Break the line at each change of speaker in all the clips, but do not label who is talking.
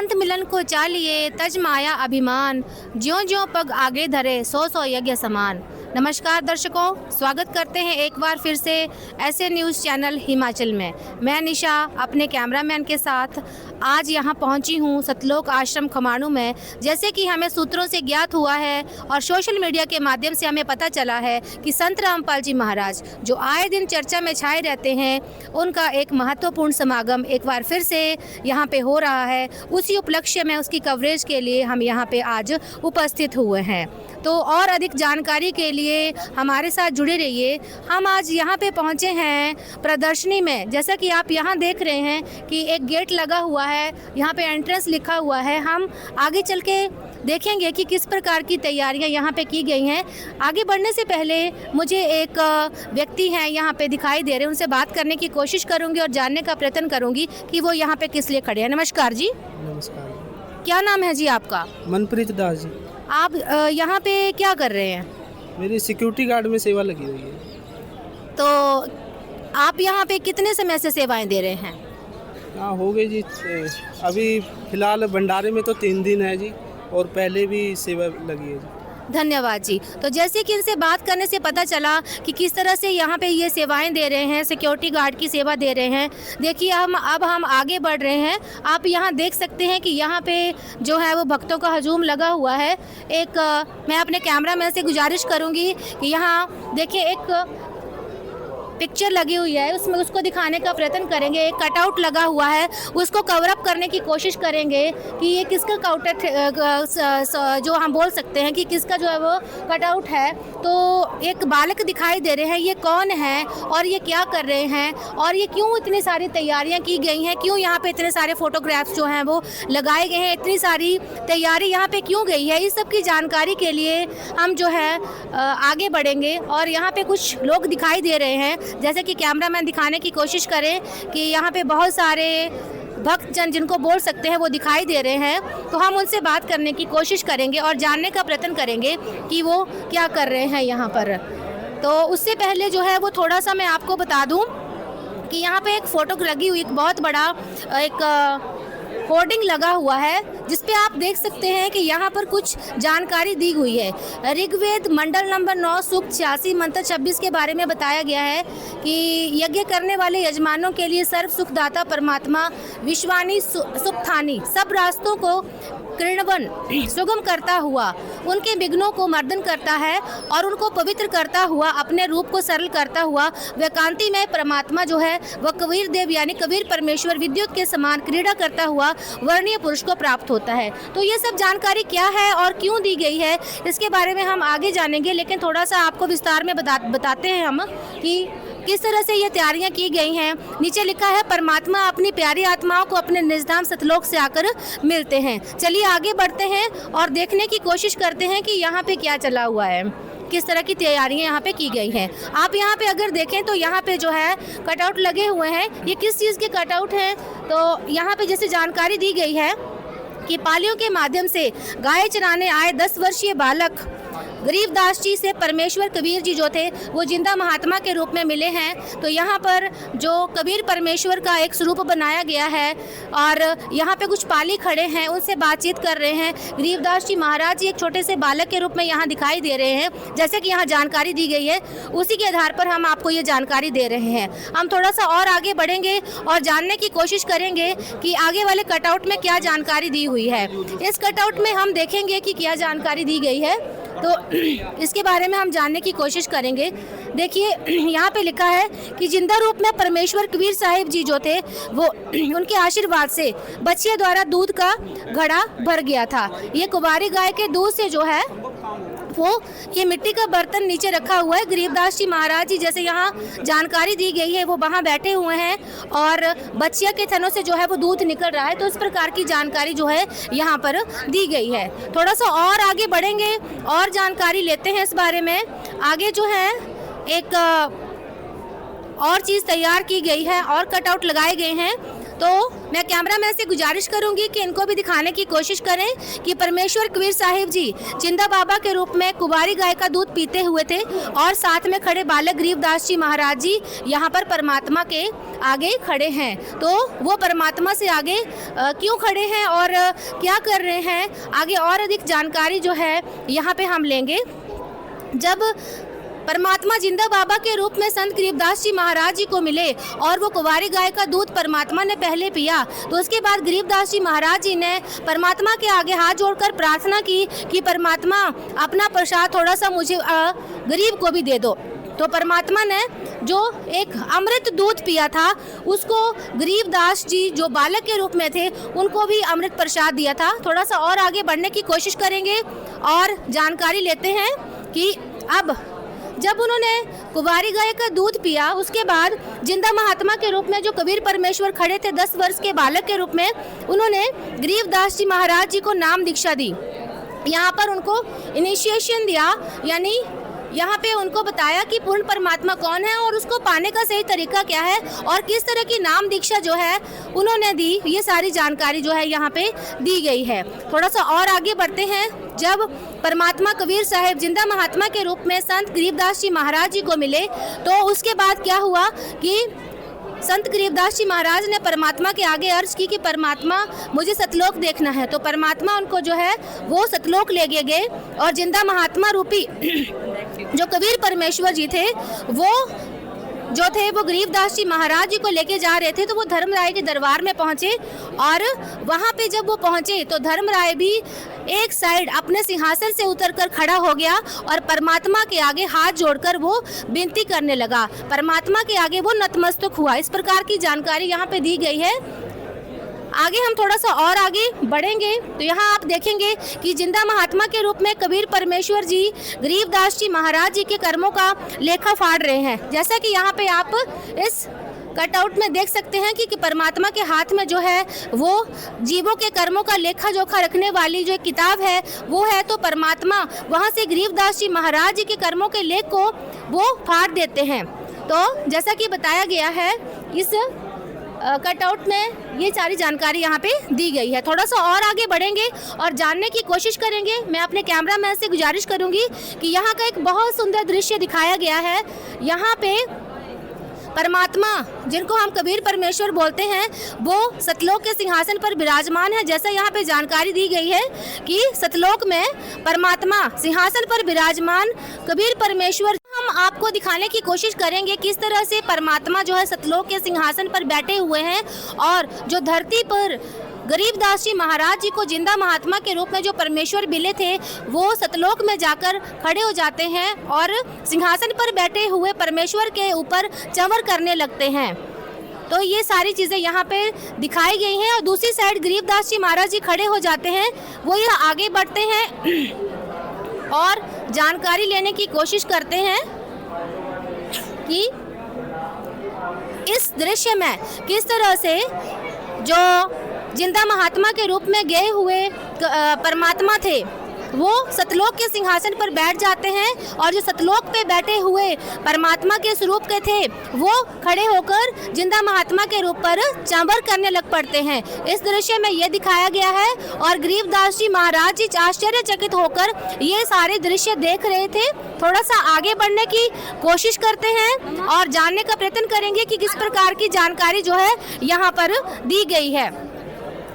संत मिलन को चालिए तज माया अभिमान, ज्यों ज्यों पग आगे धरे सौ सौ यज्ञ समान। नमस्कार दर्शकों, स्वागत करते हैं एक बार फिर से ऐसे न्यूज़ चैनल हिमाचल में। मैं निशा अपने कैमरामैन के साथ आज यहाँ पहुँची हूँ सतलोक आश्रम खमाणु में। जैसे कि हमें सूत्रों से ज्ञात हुआ है और सोशल मीडिया के माध्यम से हमें पता चला है कि संत रामपाल जी महाराज जो आए दिन चर्चा में छाए रहते हैं, उनका एक महत्वपूर्ण समागम एक बार फिर से यहाँ पे हो रहा है। उसी उपलक्ष्य में उसकी कवरेज के लिए हम यहाँ पे आज उपस्थित हुए हैं। तो और अधिक जानकारी के लिए हमारे साथ जुड़े रहिए। हम आज यहाँ पे पहुँचे हैं प्रदर्शनी में। जैसा कि आप यहाँ देख रहे हैं कि एक गेट लगा हुआ है, यहाँ पे एंट्रेंस लिखा हुआ है। हम आगे चल के देखेंगे कि किस प्रकार की तैयारियां यहाँ पे की गई हैं। आगे बढ़ने से पहले मुझे एक व्यक्ति हैं यहाँ पे दिखाई दे रहे हैं, उनसे बात करने की कोशिश करूँगी और जानने का प्रयत्न करूँगी कि वो यहाँ पे किस लिए खड़े हैं। नमस्कार जी।
नमस्कार।
क्या नाम है जी आपका?
मनप्रीत दास जी।
आप यहाँ पे क्या कर रहे हैं?
मेरी सिक्योरिटी गार्ड में सेवा लगी हुई है।
तो आप यहाँ पे कितने समय से सेवाएं दे रहे हैं?
हाँ, हो गई जी। अभी फ़िलहाल भंडारे में तो 3 दिन है जी, और पहले भी सेवा लगी है जी।
धन्यवाद जी। तो जैसे कि इनसे बात करने से पता चला कि किस तरह से यहाँ पे ये सेवाएं दे रहे हैं, सिक्योरिटी गार्ड की सेवा दे रहे हैं। देखिए अब हम आगे बढ़ रहे हैं। आप यहाँ देख सकते हैं कि यहाँ पे जो है वो भक्तों का हजूम लगा हुआ है। मैं अपने कैमरामैन से गुजारिश करूँगी कि यहाँ देखिए एक पिक्चर लगी हुई है, उसमें उसको दिखाने का प्रयत्न करेंगे। एक कटआउट लगा हुआ है, उसको कवर अप करने की कोशिश करेंगे कि ये किसका कटआउट, जो हम बोल सकते हैं कि किसका जो है वो कटआउट है। तो एक बालक दिखाई दे रहे हैं, ये कौन है और ये क्या कर रहे हैं और ये क्यों इतनी सारी तैयारियां की गई हैं, क्यों यहाँ पे इतने सारे फोटोग्राफ्स जो हैं वो लगाए गए हैं, इतनी सारी तैयारी यहाँ पे क्यों गई है, इस सब की जानकारी के लिए हम जो है आगे बढ़ेंगे। और यहाँ पे कुछ लोग दिखाई दे रहे हैं, जैसे कि कैमरामैन दिखाने की कोशिश करें कि यहाँ पे बहुत सारे भक्तजन जिनको बोल सकते हैं वो दिखाई दे रहे हैं। तो हम उनसे बात करने की कोशिश करेंगे और जानने का प्रयत्न करेंगे कि वो क्या कर रहे हैं यहाँ पर। तो उससे पहले जो है वो थोड़ा सा मैं आपको बता दूँ कि यहाँ पे एक फ़ोटो लगी हुई, एक बहुत बड़ा एक होर्डिंग लगा हुआ है, जिसपे आप देख सकते हैं कि यहाँ पर कुछ जानकारी दी हुई है। ऋग्वेद मंडल नंबर 9 सूक्त 86 मंत्र 26 के बारे में बताया गया है कि यज्ञ करने वाले यजमानों के लिए सर्व सुखदाता परमात्मा विश्वानी सुखथानी सब रास्तों को कृणवन सुगम करता हुआ उनके विघ्नों को मर्दन करता है और उनको पवित्र करता हुआ अपने रूप को सरल करता हुआ वह कांतिमय परमात्मा जो है वह कबीर देव यानी कबीर परमेश्वर विद्युत के समान क्रीड़ा करता हुआ वर्णीय पुरुष को प्राप्त होता है। तो ये सब जानकारी क्या है और क्यों दी गई है, इसके बारे में हम आगे जानेंगे, लेकिन थोड़ा सा आपको विस्तार में बताते हैं हम कि किस तरह से ये तैयारियां की गई हैं। नीचे लिखा है परमात्मा अपनी प्यारी आत्माओं को अपने निजधाम सतलोक से आकर मिलते हैं। चलिए आगे बढ़ते हैं और देखने की कोशिश करते हैं कि यहाँ पे क्या चला हुआ है, किस तरह की तैयारियां यहाँ पे की गई हैं। आप यहाँ पे अगर देखें तो यहाँ पे जो है कटआउट लगे हुए हैं। ये किस चीज़ के कटआउट हैं? तो यहाँ पे जैसे जानकारी दी गई है कि पालियों के माध्यम से गाय चराने आए 10 वर्षीय बालक गरीबदास जी से परमेश्वर कबीर जी जो थे वो जिंदा महात्मा के रूप में मिले हैं। तो यहाँ पर जो कबीर परमेश्वर का एक स्वरूप बनाया गया है और यहाँ पे कुछ पाली खड़े हैं, उनसे बातचीत कर रहे हैं। गरीबदास जी महाराज जी एक छोटे से बालक के रूप में यहाँ दिखाई दे रहे हैं। जैसे कि यहाँ जानकारी दी गई है, उसी के आधार पर हम आपको ये जानकारी दे रहे हैं। हम थोड़ा सा और आगे बढ़ेंगे और जानने की कोशिश करेंगे कि आगे वाले कटआउट में क्या जानकारी दी हुई है। इस कटआउट में हम देखेंगे कि क्या जानकारी दी गई है, तो इसके बारे में हम जानने की कोशिश करेंगे। देखिए यहाँ पे लिखा है कि जिंदा रूप में परमेश्वर कबीर साहिब जी जो थे वो उनके आशीर्वाद से बच्चियों द्वारा दूध का घड़ा भर गया था। ये कुंवारी गाय के दूध से जो है वो ये मिट्टी का बर्तन नीचे रखा हुआ है। गरीबदास जी महाराज जी जैसे यहाँ जानकारी दी गई है वो वहाँ बैठे हुए हैं और बच्चिया के थनों से जो है वो दूध निकल रहा है। तो इस प्रकार की जानकारी जो है यहाँ पर दी गई है। थोड़ा सा और आगे बढ़ेंगे और जानकारी लेते हैं इस बारे में। आगे जो है एक और चीज़ तैयार की गई है और कटआउट लगाए गए हैं। तो मैं कैमरामैन से गुजारिश करूंगी कि इनको भी दिखाने की कोशिश करें कि परमेश्वर कबीर साहिब जी जिंदा बाबा के रूप में कुंवारी गाय का दूध पीते हुए थे और साथ में खड़े बालक गरीबदास जी महाराज जी यहाँ पर परमात्मा के आगे खड़े हैं। तो वो परमात्मा से आगे क्यों खड़े हैं और क्या कर रहे हैं, आगे और अधिक जानकारी जो है यहाँ पे हम लेंगे। जब परमात्मा जिंदा बाबा के रूप में संत गरीबदास जी महाराज जी को मिले और वो कुंवारी गाय का दूध परमात्मा ने पहले पिया, तो उसके बाद गरीबदास जी महाराज जी ने परमात्मा के आगे हाथ जोड़कर प्रार्थना की कि परमात्मा अपना प्रसाद थोड़ा सा मुझे गरीब को भी दे दो। तो परमात्मा ने जो एक अमृत दूध पिया था उसको गरीबदास जी जो बालक के रूप में थे उनको भी अमृत प्रसाद दिया था। थोड़ा सा और आगे बढ़ने की कोशिश करेंगे और जानकारी लेते हैं कि अब जब उन्होंने कुंवारी गाय का दूध पिया उसके बाद जिंदा महात्मा के रूप में जो कबीर परमेश्वर खड़े थे 10 वर्ष के बालक के रूप में, उन्होंने गरीबदास जी महाराज जी को नाम दीक्षा दी। यहाँ पर उनको इनिशिएशन दिया, यानी यहाँ पे उनको बताया कि पूर्ण परमात्मा कौन है और उसको पाने का सही तरीका क्या है और किस तरह की नाम दीक्षा जो है उन्होंने दी। ये सारी जानकारी जो है यहाँ पे दी गई है। थोड़ा सा और आगे बढ़ते हैं। जब परमात्मा कबीर साहिब जिंदा महात्मा के रूप में संत गरीबदास जी महाराज जी को मिले तो उसके बाद क्या हुआ कि संत गरीबदास जी महाराज ने परमात्मा के आगे अर्ज की कि परमात्मा मुझे सतलोक देखना है। तो परमात्मा उनको जो है वो सतलोक ले गए और जिंदा महात्मा रूपी जो कबीर परमेश्वर जी थे वो गरीबदास जी महाराज जी को लेके जा रहे थे। तो वो धर्मराय के दरबार में पहुंचे और वहां पे जब वो पहुंचे तो धर्मराय भी एक साइड अपने सिंहासन से उतरकर खड़ा हो गया और परमात्मा के आगे हाथ जोड़कर वो विनती करने लगा। परमात्मा के आगे वो नतमस्तक हुआ। इस प्रकार की जानकारी यहाँ पे दी गई है। आगे हम थोड़ा सा और आगे बढ़ेंगे तो यहाँ आप देखेंगे कि जिंदा महात्मा के रूप में कबीर परमेश्वर जी गरीबदास जी महाराज जी के कर्मों का लेखा फाड़ रहे हैं। जैसा कि यहाँ पे आप इस कटआउट में देख सकते हैं कि परमात्मा के हाथ में जो है वो जीवों के कर्मों का लेखा जोखा रखने वाली जो एक किताब है वो है। तो परमात्मा वहाँ से गरीबदास जी महाराज जी के कर्मों के लेख को वो फाड़ देते हैं। तो जैसा कि बताया गया है इस कटआउट में ये सारी जानकारी यहाँ पे दी गई है। थोड़ा सा और आगे बढ़ेंगे और जानने की कोशिश करेंगे। मैं अपने कैमरामैन से गुजारिश करूँगी कि यहाँ का एक बहुत सुंदर दृश्य दिखाया गया है। यहाँ पे परमात्मा जिनको हम कबीर परमेश्वर बोलते हैं वो सतलोक के सिंहासन पर विराजमान है। जैसा यहाँ पे जानकारी दी गई है कि सतलोक में परमात्मा सिंहासन पर विराजमान कबीर परमेश्वर, हम आपको दिखाने की कोशिश करेंगे किस तरह से परमात्मा जो है सतलोक के सिंहासन पर बैठे हुए हैं और जो धरती पर गरीबदास जी महाराज जी को जिंदा महात्मा के रूप में जो परमेश्वर मिले थे वो सतलोक में जाकर खड़े हो जाते हैं और सिंहासन पर बैठे हुए परमेश्वर के ऊपर चंवर करने लगते हैं। तो ये सारी चीज़ें यहाँ पे दिखाई गई हैं और दूसरी साइड गरीबदास जी महाराज जी खड़े हो जाते हैं। वो यहाँ आगे बढ़ते हैं और जानकारी लेने की कोशिश करते हैं कि इस दृश्य में किस तरह से जो जिंदा महात्मा के रूप में गए हुए परमात्मा थे वो सतलोक के सिंहासन पर बैठ जाते हैं और जो सतलोक पे बैठे हुए परमात्मा के स्वरूप के थे वो खड़े होकर जिंदा महात्मा के रूप पर चांबर करने लग पड़ते हैं। इस दृश्य में ये दिखाया गया है और गरीबदास जी महाराज जी आश्चर्यचकित होकर ये सारे दृश्य देख रहे थे। थोड़ा सा आगे बढ़ने की कोशिश करते हैं और जानने का प्रयत्न करेंगे कि किस प्रकार की जानकारी जो है यहाँ पर दी गई है।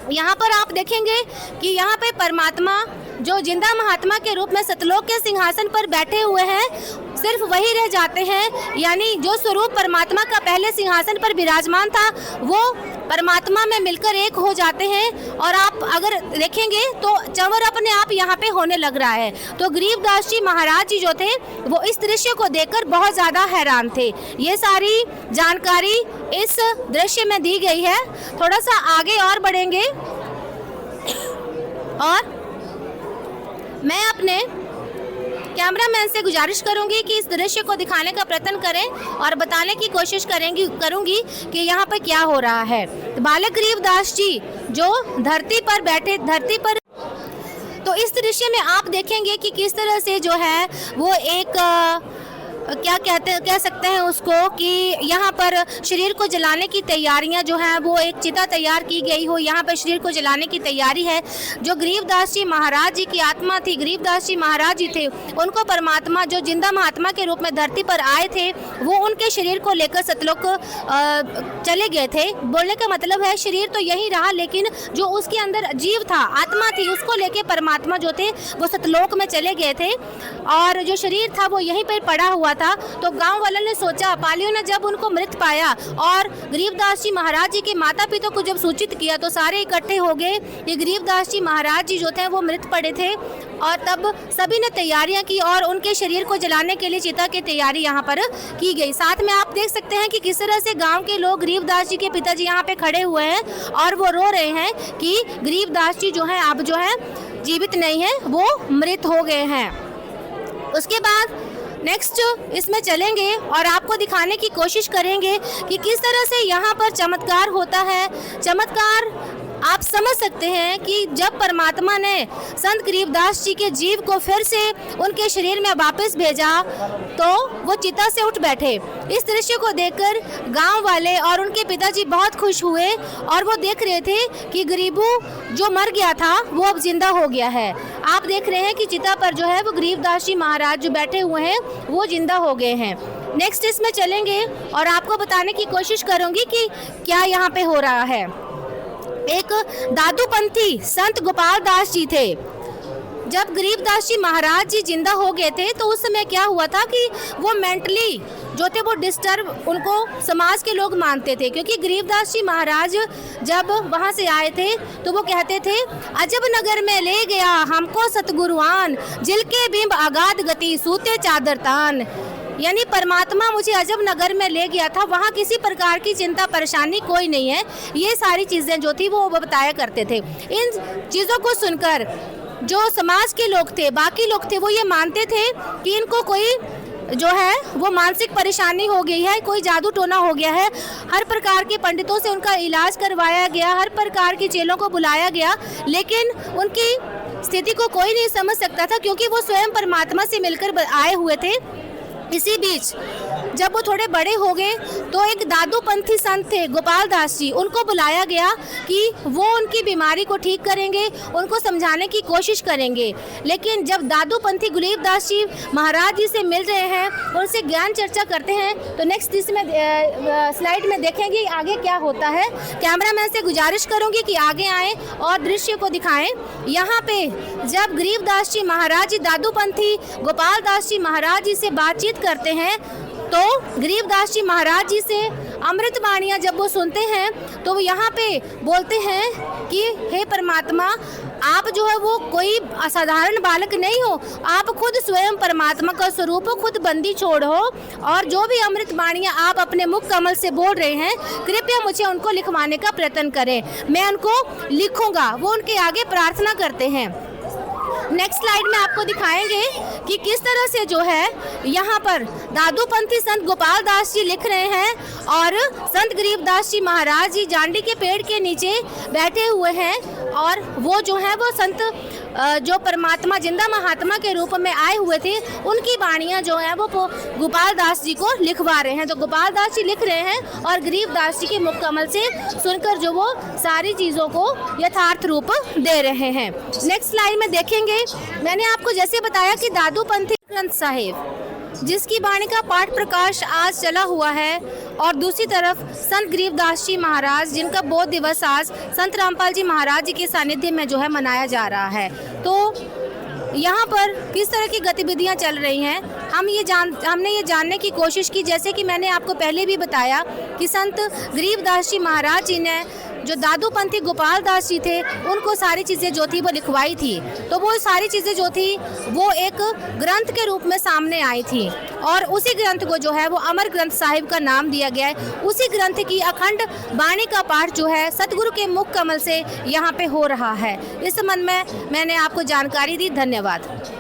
यहाँ पर आप देखेंगे कि यहाँ पे परमात्मा जो जिंदा महात्मा के रूप में सतलोक के सिंहासन पर बैठे हुए हैं सिर्फ वही रह जाते हैं, यानी जो स्वरूप परमात्मा का पहले सिंहासन पर विराजमान था वो परमात्मा में मिलकर एक हो जाते हैं। और आप अगर देखेंगे तो चंवर अपने आप यहाँ पे होने लग रहा है। तो गरीबदास जी महाराज जी जो थे वो इस दृश्य को देखकर बहुत ज़्यादा हैरान थे। ये सारी जानकारी इस दृश्य में दी गई है। थोड़ा सा आगे और बढ़ेंगे और मैं अपने कैमरामैन से गुजारिश करूंगी कि इस दृश्य को दिखाने का प्रयत्न करें और बताने की कोशिश करूंगी कि यहाँ पर क्या हो रहा है। तो बालक गरीबदास जी जो धरती पर तो इस दृश्य में आप देखेंगे कि किस तरह से जो है वो एक क्या कह सकते हैं उसको कि यहाँ पर शरीर को जलाने की तैयारियाँ जो हैं वो एक चिता तैयार की गई हो, यहाँ पर शरीर को जलाने की तैयारी है। जो गरीबदास जी महाराज जी की आत्मा थी, गरीबदास जी महाराज जी थे, उनको परमात्मा जो जिंदा महात्मा के रूप में धरती पर आए थे, वो उनके शरीर को लेकर सतलोक चले गए थे। बोलने का मतलब है शरीर तो यही रहा, लेकिन जो उसके अंदर जीव था, आत्मा थी, उसको लेके परमात्मा जो थे वो सतलोक में चले गए थे और जो शरीर था वो यहीं पर पड़ा हुआ था। तो गांव वालों ने सोचा, पालियों ने जब उनको मृत पाया और गरीबदास जी महाराज जी के माता पिता को जब सूचित किया तो सारे इकट्ठे हो गए कि गरीबदास जी महाराज जी जो थे वो मृत पड़े थे। और तब सभी ने तैयारियां की और उनके शरीर को जलाने के लिए चिता की तैयारी यहाँ पर की गई। साथ में आप देख सकते हैं कि किस तरह से गांव के लोग गरीबदास जी के पिताजी यहाँ पे खड़े हुए हैं और वो रो रहे हैं कि गरीबदास जी जो है अब जो है जीवित नहीं है, वो मृत हो गए हैं। उसके बाद नेक्स्ट इसमें चलेंगे और आपको दिखाने की कोशिश करेंगे कि किस तरह से यहाँ पर चमत्कार होता है। चमत्कार आप समझ सकते हैं कि जब परमात्मा ने संत गरीबदास जी के जीव को फिर से उनके शरीर में वापस भेजा तो वो चिता से उठ बैठे। इस दृश्य को देखकर गांव वाले और उनके पिताजी बहुत खुश हुए और वो देख रहे थे कि गरीबू जो मर गया था वो अब जिंदा हो गया है। आप देख रहे हैं कि चिता पर जो है वो गरीबदास जी महाराज जो बैठे हुए हैं वो जिंदा हो गए हैं। नेक्स्ट इसमें चलेंगे और आपको बताने की कोशिश करूंगी कि क्या यहाँ पे हो रहा है। एक दादूपंथी संत गोपाल दास जी थे। जब गरीबदास जी महाराज जी जिंदा हो गए थे तो उस समय क्या हुआ था कि वो मेंटली जो थे वो डिस्टर्ब उनको समाज के लोग मानते थे, क्योंकि गरीबदास जी महाराज जब वहाँ से आए थे तो वो कहते थे, अजब नगर में ले गया हमको सतगुरुआन, जिल के बिंब आगाध गति सूते चादर तान। यानी परमात्मा मुझे अजब नगर में ले गया था, वहाँ किसी प्रकार की चिंता परेशानी कोई नहीं है। ये सारी चीज़ें जो थी वो बताया करते थे। इन चीज़ों को सुनकर जो समाज के लोग थे, बाकी लोग थे, वो ये मानते थे कि इनको कोई जो है वो मानसिक परेशानी हो गई है, कोई जादू टोना हो गया है। हर प्रकार के पंडितों से उनका इलाज करवाया गया, हर प्रकार के चेलों को बुलाया गया, लेकिन उनकी स्थिति को कोई नहीं समझ सकता था, क्योंकि वो स्वयं परमात्मा से मिलकर आए हुए थे। इसी बीच जब वो थोड़े बड़े हो गए तो एक दादूपंथी संत थे गोपाल दास जी, उनको बुलाया गया कि वो उनकी बीमारी को ठीक करेंगे, उनको समझाने की कोशिश करेंगे। लेकिन जब दादूपंथी गरीबदास जी महाराज जी से मिल रहे हैं, उनसे ज्ञान चर्चा करते हैं, तो नेक्स्ट इसमें स्लाइड में देखेंगे आगे क्या होता है। कैमरामैन से गुजारिश करूंगी कि आगे आएँ और दृश्य को दिखाएं। यहाँ पे जब गरीबदास जी महाराज जी दादूपंथी गोपाल दास जी महाराज जी से बातचीत करते हैं तो गरीबदास जी महाराज जी से अमृत वाणियाँ जब वो सुनते हैं तो वो यहाँ पे बोलते हैं कि हे परमात्मा, आप जो है वो कोई असाधारण बालक नहीं हो, आप खुद स्वयं परमात्मा का स्वरूप हो, खुद बंदी छोड़ हो, और जो भी अमृत वाणियाँ आप अपने मुख कमल से बोल रहे हैं कृपया मुझे उनको लिखवाने का प्रयत्न करें, मैं उनको लिखूंगा। वो उनके आगे प्रार्थना करते हैं। नेक्स्ट स्लाइड में आपको दिखाएंगे कि किस तरह से जो है यहाँ पर दादूपंथी संत गोपाल दास जी लिख रहे हैं और संत गरीबदास जी महाराज जी जांडी के पेड़ के नीचे बैठे हुए हैं और वो जो है वो संत जो परमात्मा जिंदा महात्मा के रूप में आए हुए थे उनकी वाणियाँ जो है वो गोपाल दास जी को लिखवा रहे हैं। तो गोपाल दास जी लिख रहे हैं और गरीबदास जी के मुख कमल से सुनकर जो वो सारी चीज़ों को यथार्थ रूप दे रहे हैं। नेक्स्ट स्लाइड में देखेंगे, मैंने आपको जैसे बताया कि दादूपंथी ग्रंथ साहिब जिसकी वाणी का पाठ प्रकाश आज चला हुआ है, और दूसरी तरफ संत गरीबदास जी महाराज जिनका बोध दिवस आज संत रामपाल जी महाराज जी के सानिध्य में जो है मनाया जा रहा है। तो यहाँ पर किस तरह की गतिविधियाँ चल रही हैं हमने ये जानने की कोशिश की। जैसे कि मैंने आपको पहले भी बताया कि संत गरीबदास जी महाराज जी ने जो दादूपंथी गोपाल दास जी थे उनको सारी चीज़ें जो थी वो लिखवाई थी, तो वो सारी चीज़ें जो थी वो एक ग्रंथ के रूप में सामने आई थी और उसी ग्रंथ को जो है वो अमर ग्रंथ साहिब का नाम दिया गया है। उसी ग्रंथ की अखंड वाणी का पाठ जो है सतगुरु के मुख कमल से यहाँ पे हो रहा है। इस संबंध में मैंने आपको जानकारी दी। धन्यवाद।